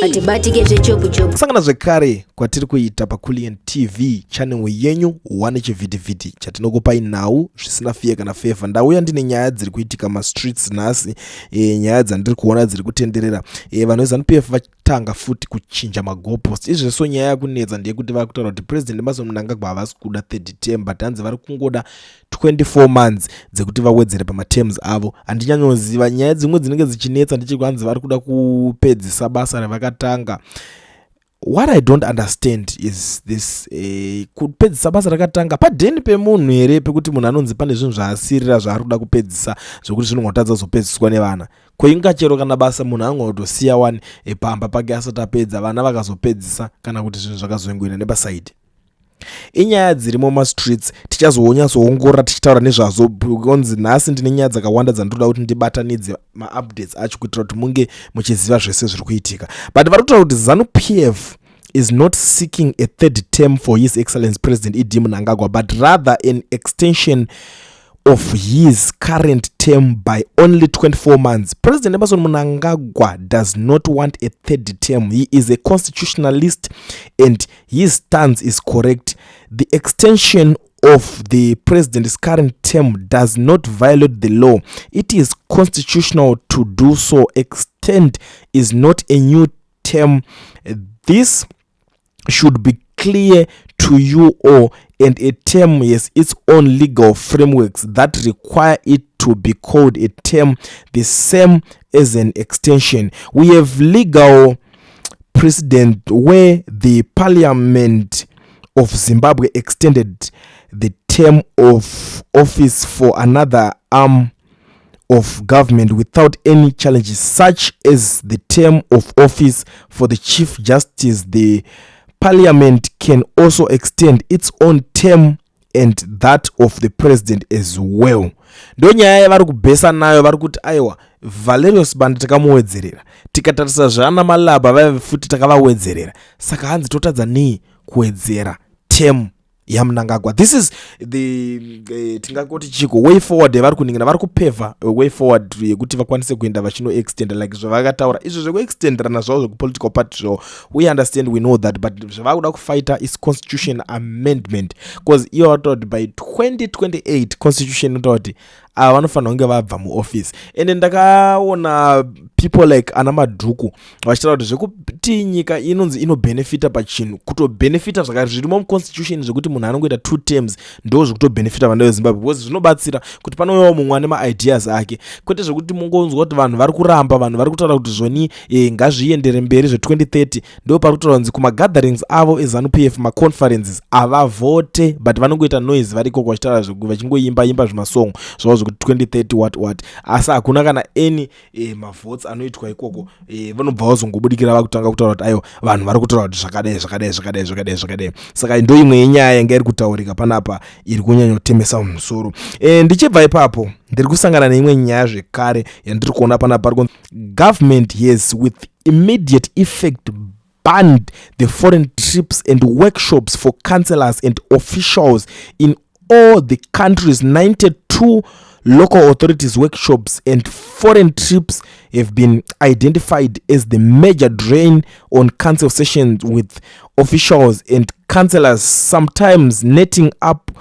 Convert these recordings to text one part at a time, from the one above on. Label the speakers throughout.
Speaker 1: kati batigeze chobu
Speaker 2: sangana zvekare kwatiri kuita paCoolian TV channel yenyu one chivhiti-vhiti chatinokupai nhau zvisina fiye kana favor. Ndauya ndine nyaya dziri kuitika mastreets nhasi, nyaya dzandiri kuona dziri kutenderera. Vanhu veZANU-PF vatanga futi kuchinja magoalpost. Izvi so nyaya yakunetsa ndeyekuti vakutaura kuti President Mnangagwa havasi kuda 30 term but hanzi vari kungoda 24 months dzekuti vawedzere pamaterms avo. Handinyanyoziva nyaya dzimwe dzinenge dzichinetsa ndechekuti vari kuda kupedzisa basa ravakatanga. What I don't understand is this kupedzisa basa rakatanga padheni pemunhu here pekuti munhu anonzi pane zvinhu zvaasirira zvaari kuda kupedzisa zvokuti zvinongotadza kuzopedziswa nevana. Koinga chero kana basa munhu angotosiya wani pamba pake asati apedza vana vakazopedzisa kana kuti zvinhu zvakazoingoenda nepasaidi. Inyaya dzirimo mastreets tichazoongorora tichitaura nezvazvo kunzi nhasi ndine nyaya dzakawanda dzandinoda kuti ndibatanidze maupdates acho kuitira kuti munge muchiziva zvese zviri kuitika. But vari kutaura kuti ZANU-PF is not seeking a third term for His Excellency President E.D. Mnangagwa, but rather an extension of his current term by only 24 months. President Emerson Mnangagwa does not want a third term. He is a constitutionalist and his stance is correct. The extension of the president's current term does not violate the law. It is constitutional to do so. Extend is not a new term. This should be clear to you all, and a term has its own legal frameworks that require it to be called a term, the same as an extension. We have legal precedent where the Parliament of Zimbabwe extended the term of office for another arm of government without any challenges, such as the term of office for the Chief Justice. The Parliament can also extend its own term and that of the president as well. Ndo nyaya yavari kubhesa nayo, vari kuti aiwa Valerius Banda takamuwedzerera, tikatarisa zvana malaba vaive futi takavawedzerera, saka hanzi totadza nei kuwedzera term yaMnangagwa. This is the tingakoti chiko way forward yavari kuningira, vari kupeva way forward yekuti vakwanise kuenda vachino extend like zvavakataura izvo zvekuextenderana zvavo zvekupolitical party zvo. We understand, we know that, but zvavakuda kufighta is constitution amendment, because iyo vatoti by 2028 constitution inotaura kuti vanofanira kunge vabva muoffice. And ndakaona people like ana Madhuku vachitaura kuti zvekuti nyika inonzi inobenefita pachinhu, kutobenefita zvakare zvirimo muconstitution zvekuti munhu anongoita 2 terms ndo zvekutobenefita vana veZimbabwe, because zvinobatsira kuti panouyawo mumwe ane maideas ake, kwete zvekuti mungonzwa kuti vanhu vari kuramba, vanhu vari kutaura kuti zvoni ngazviendere mberi zve2030. Ndo pari kutaura kunzi kumagatherings avo eZANU-PF maconferences avavote but vanongoita noise variko vachitaura vachingoimba zvimasong zvavo zvekuti 2030 what asi hakuna kana any mavotes anoitwa ikoko. Vanobva vazongobudikira vakutanga kutaura kuti ayo vanhu vari kutaura kuti zvakadai. Saka ndo imwe yenyaya yanga iri kutaurika panapa iri kunyanyotemesa musoro. Ndichibva ipapo ndiri kusangana neimwe nyaya zvekare yandiri kuona panapa ri government has with immediate effect banned the foreign trips and workshops for councillors and officials in all the countries. 92 local authorities workshops and foreign trips have been identified as the major drain on council sessions, with officials and councillors sometimes netting up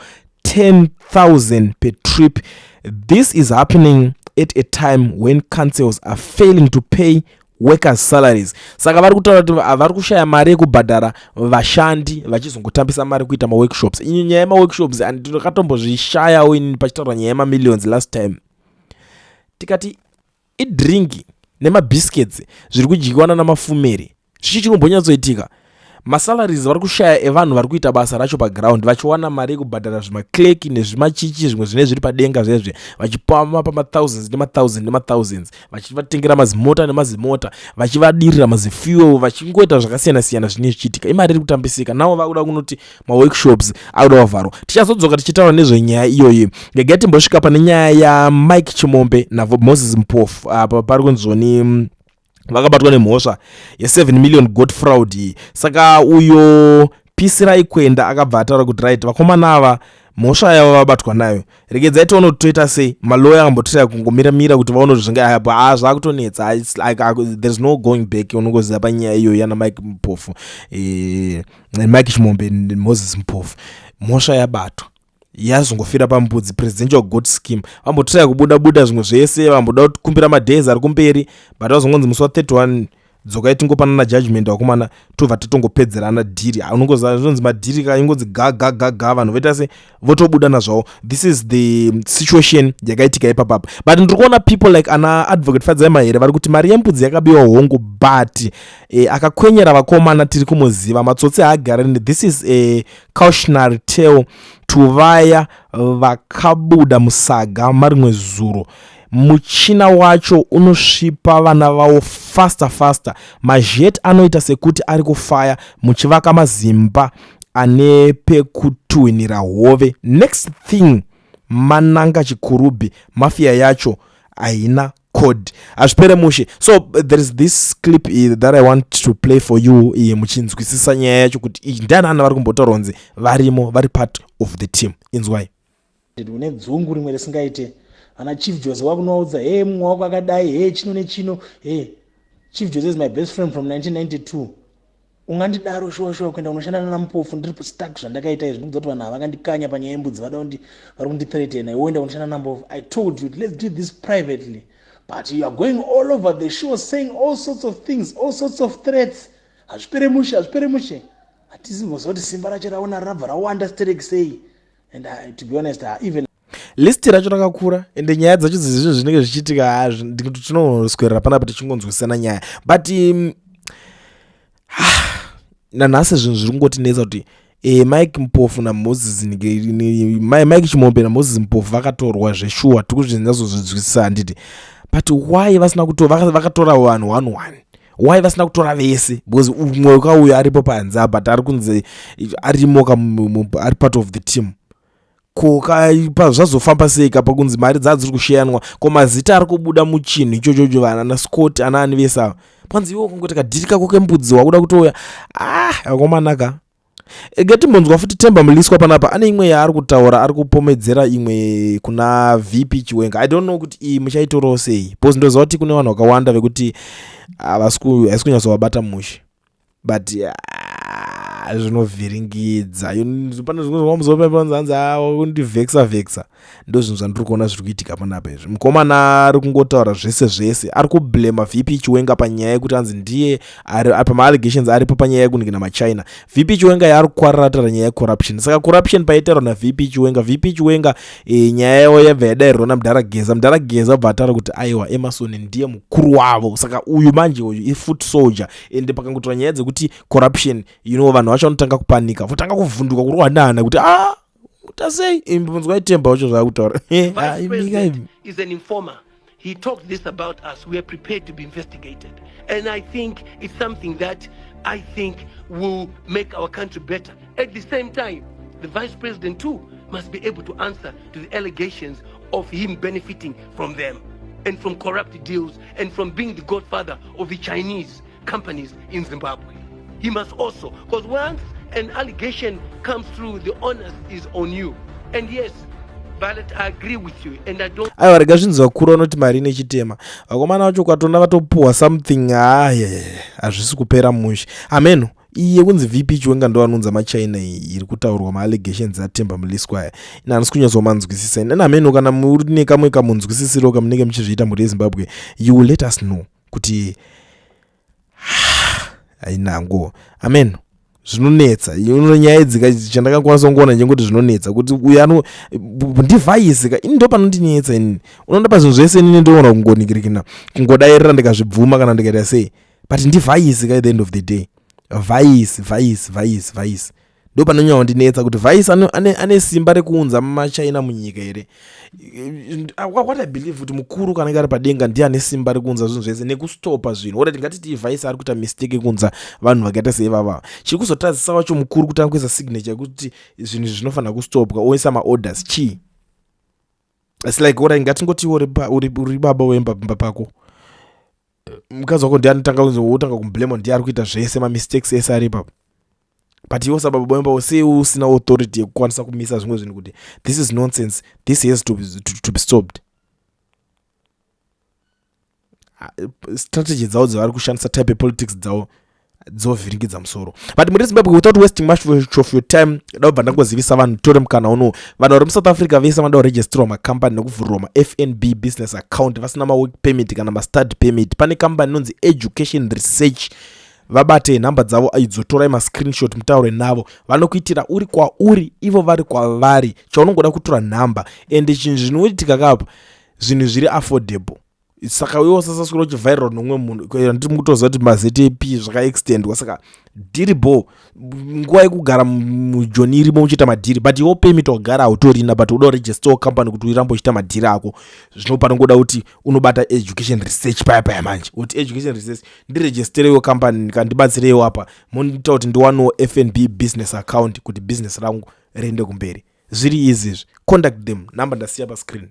Speaker 2: 10,000 per trip. This is happening at a time when councils are failing to pay workers salaries. Saka vari kutaura kuti vari kushaya mari yekubhadhara vashandi vachizongotambisa mari kuita maworkshops. Inyo nyaya yemaworkshops ndakatombozvishayawo ini pachitaura nyaya yemamillions last time. Tikati idringi nemabiscuits zviri kudyiwana namafumeri zvichi chinombonyatsoitika, masalaries vari kushaya evanhu vari kuita basa racho paground vachiwana mari yekubhadhara zvimaclerk nezvimachichi zvimwe zvine zviri padenga zvezve vachipama pamathousands nemathousands vachivatengera mazimota nemazimota vachivadirira mazifuel vachingoita zvakasiyana-siyana zvine zvichiitika. Imari iri kutambisika. Navo vakuda kunoti maworkshops akuda kuvharwa. Tichazodzoka tichitaura nezvenyaya iyoyi. Ndege timbosvika pane nyaya yaMike Chimombe naMoses Mpofu apa pari kunzoni vakabatwa nemhosva ye7 million goat fraud. Saka uyo Pisi Raikwenda akabva ataura kuti right vakomana ava mhosva yavo vabatwa nayo. Regedzai tione kuti toita sei. Maloya ambotiraya kungomira kuti vaone kuti zvinge apa zvakutonetsa. There's no going back. Unongoziva panyaya iyoyo yana Mike Mpofu, Mike Chimombe Moses Mpofu. Mhosva yabatwa yazongofira pambudzi presidential goat scheme. Vambotiraya kubuda zvimwe zvese, vamboda kukumbira madhays ari kumberi, but vazongonzi musi wa31 dzokai tingopanana judgment wakomana tobva totongopedzerana dhiri. Unongozonzi madhiri kaingonzi gaga vanhu voita se votobuda nazvavo. This is the situation yakaitika ipapapa. But ndiri kuona people like ana advocate Fadzai Mahere vari kuti mari yembudzi yakabiwa hongu, but akakwenyera vakomana tiri kumuziva matsotsi haagarini. This is a cautionary tale to vaya vakabuda musaga marimwe zuro. Muchina wacho unosvipa vana vavo faster. Majet anoita sekuti ari kufaya muchivaka mazimba ane pekutuhwinira hove. Next thing, Mananga Chikurubhi mafia yacho haina code. Azvipere mushe. So there is this clip that I want to play for you muchinzwisisa nyaya yacho kuti ndana vari kumbotaronze varimo vari part of the team. Inzwai.
Speaker 1: Une dzungu rimwe risingaite ana Chief Jose wakunoudza mumwe wako akadai chino nechino. Chief Jose is my best friend from 1992. Ungandidaro shosho kuenda unoshanda na Mpofu ndiri stuck zvandakaita izvi. Ndikuti vanhu vakandikanya panyaya yembudzi vada vari kundithreatena woenda unoshanda na Mpofu. I told you let's do this privately, but you are going all over the show saying all sorts of things, all sorts of threats. Hazvipere mushe hatizimozoti simba racho raona rabva rawanda sterek sei. And to be honest, even
Speaker 2: listi racho rakakura ende nyaya dzacho dzizvo zvinenge zvichiitika ndikuti tinoswera panapa tichingonzwisana nyaya. But nanhasi zvinhu zviri kungotinetsa kuti Mike Mpofu naMoses Mike Chimombe naMoses Mpofu vakatorwa zveshuwa tikuti zvinazozvinzwisisa handiti. But why vasina kutora vakatora vanhu 1-1? Why vasina kutora vese? Because umwe wakauya aripo panza but ari kunze arimo ari part of the team. Zvazofamba sei kapa kunzi mari dzadziri kushayanwa ko mazita ari kubuda muchinhu ichocho vana na Scott anani vesa panzi iwo kungoti kadhiri kako kembudzi wakuda kutoya akomanaka. Geti mbonzwa futi Temba Mliswa panapa ane imwe yaari kutaura ari kupomedzera imwe kuna VP Chiwenga. I don't know kuti iyi muchaitoro sei because ndoziva kuti kune vanhu vakawanda vekuti havasikunyaso wabata mushe, but zvinovhiringidza pane zvimwe zvamuzopepanzanza kundivheksa ndo zvinhu zvandiri kuona zviri kuitika panapa izvi. Mukomana ari kungotaura zvese ari kublema VP Chiwenga panyaya yekuti anzi ndiye pama-allegations aripo panyaya yekuningina machina. VP Chiwenga yaari kukwarira nyaya yecorruption. Saka corruption paitairwa naVP Chiwenga nyaya yawo yabva yadairirwa namudhara Geza bva ataura kuti aiwa Emerson ndiye mukuru wavo. Saka uyu manje uyu ifoot soldier ende pakangotora nyaya dzekuti corruption vanhu vacho vanotanga kupanika votanga kuvhunduka kurwanana kuti utasei imbonzwa Temba wacho zvakutaura.
Speaker 3: Is an informer. He talked this about us. We are prepared to be investigated. And I think it's something that I think will make our country better. At the same time, the Vice President too must be able to answer to the allegations of him benefiting from them and from corrupt deals and from being the godfather of the Chinese companies in Zimbabwe. He must also, because once an allegation comes through, the onus is on you. And yes, Violet, I agree with you, and I don't.
Speaker 2: Aiwa rega zvinzwa kura unoti mari nechitema vakomana vacho ukatona vatopuhwa something hazvisi kupera mushe. Ameno iye kunzi VP Chiwenga ndo anunza machina iri kutaurwa ma-allegations aTemba Mliswa aya ina handisi kunyatsomanzwisisa. Ina ameno kana muri nekamwe kamunzwisisiro kamunenge muchizviita muri yeZimbabwe, you will let us know kuti ainango. Amen. Zvinonetsa nyaya idzi chandakakwanisa kungoona njengoti zvinonetsa kuti uyu ndivhaisi ka ini ndo panondinetsa inini. Unoona pazvinhu zvese inini ndoona kungonikirikina kungodairira ndikazvibvuma kana ndikaita sei, but ndivhaisi ka at the end of the day. Vice ndo panonyanya kundinetsa kuti Vice ane simba rekuunza machina munyika here. What I believe kuti mukuru kana ari padenga ndiye ane simba rekuunza zvinhu zvese nekustopa zvinhu. Ora tingati Vice ari kuita mistake kunza vanhu vakaita seivava. Chiri kuzotadzisa wacho mukuru kuti angoisa signature kuti zvinhu zvinofanira kustopwa oisa maorders chi. It's like ora ngatingoti uri baba wemba pako. Mukadzi wako ndiye anotanga kublema ndiye ari kuita zvese ma mistakes ese ari ipapo. but iwo sababu bwemba sei usina authority yekukwanisa kumisa zvimwe zvinhu kuti this is nonsense, this has to be stopped. Strategy dzavo dzavari kushandisa, type politics dzavo dzovhiringidza musoro. But muri Zimbabwe, without wasting much of your time, ndabva ndangozivisa vanhu tore mukana uno. Vanhu vari muSouth Africa vese vanoda kuregisterwa macompany nekuvhurirwa maFNB business account vasina mawork permit kana mastad permit. Pane company inonzi Education Research, vabate nhamba dzavo aidzo, torai mascreenshot mutaure navo, vanokuitira uri kwauri ivo vari kwavari. Chaunongoda kutora nhamba, ende chinhu zvinoitika kapa zvinhu zviri affordable. Saka iwo sasa sikulo chiviral nomwe munhu ndiri mukutoziva kuti maztp zvakaextendwa, saka diribo nguva yekugara mujoni irimo uchita madhiri, but iwo permit wagara hautorina, but uda kuregister company kuti urambe uchita madhiri ako. Zvino panongoda kuti unobata Education Research paya manje, kuti Education Research ndiregisterewo company kandibatsirewo apa, monita kuti ndiwanewo FNB business account kuti business rangu riende kumberi. Zviri izizvi, contact them, namba ndasiya pa screen.